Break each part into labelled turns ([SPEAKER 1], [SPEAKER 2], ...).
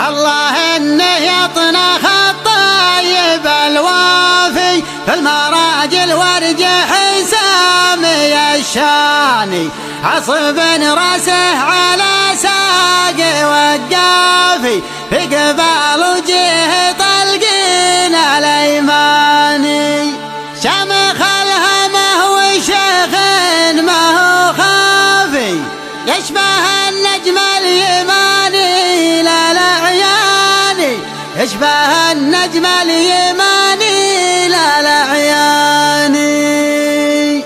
[SPEAKER 1] الله انه يطنخ الطيب الوافي في المراجل ورجه سامي الشاني عصب راسه على ساق وقافي في قبال وجه طلقين الايماني شمخ الهمه وشيخ ما هو خافي يشبه النجم اليماني للعياني يشبه النجم اليماني للعياني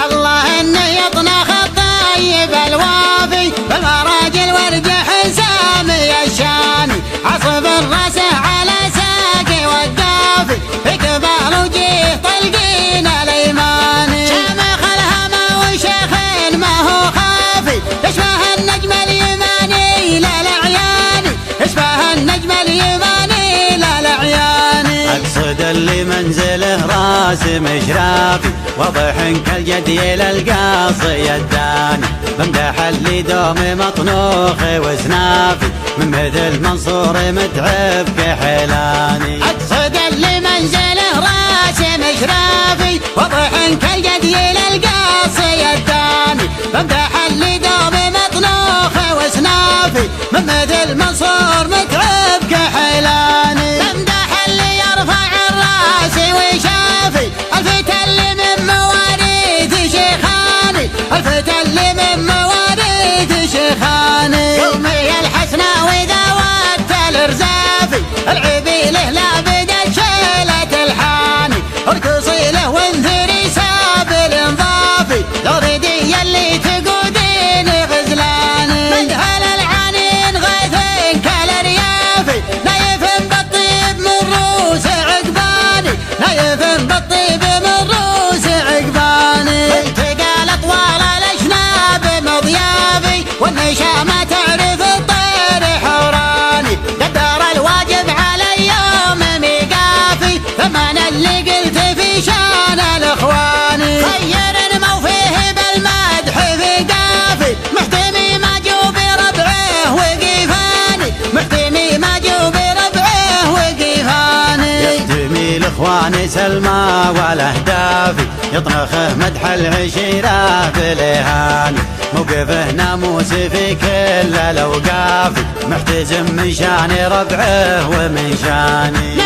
[SPEAKER 1] الله انه يطنخ الطيب الوافي بالمراجل ورجح سامي الشاني عصب راسه على ساقي والدافي في قبال وجيه طلقين الايماني شمخ الهمى وشيخ ما هو خافي يشبه النجم اليماني للعياني يشبه النجم اليماني للعياني
[SPEAKER 2] اقصد اللي منزله راس مشرافي وضح كالجدي للقاصي الداني بمدح اللي دوم مطنوخ وزنافي من مثل منصور متعب كحلاني
[SPEAKER 1] اقصد اللي منزله راس مشرافي وضح كالجدي للقاصي الداني بمدح اللي دوم مطنوخ وزنافي من مثل منصور متعب كحلاني بمدح اللي يرفع الراس وشافي الفت اللي من مواريث شيخاني الفت اللي من مواريث شيخاني قومي الحسناوي ذوات الارزافي العبي له لابد شيلة الحاني ارقصي له وانثري ساب الانضافي غردي اللي تقودين غزلاني مدهل العنين غيثين كالريافي نايف بالطيب من روس عقباني نايف بالطيب من روس عقباني التقى الاطوال الاشناب مضيافي والنشا ما تعرف الطير حوراني قدر الواجب على يوم ميقافي ثمن اللي قلت في شان الاخواني خير ما فيه بالمدح في قافي محتمي ما جوب ربعه وقيفاني محتمي ما جوب ربعه وقيفاني
[SPEAKER 2] يحتمي الاخوان سلمى والاهدافي يطنخه مدح العشيره بالاهاني موقفه ناموس في كل الاوقاف محتزم من شان ربعه ومن شاني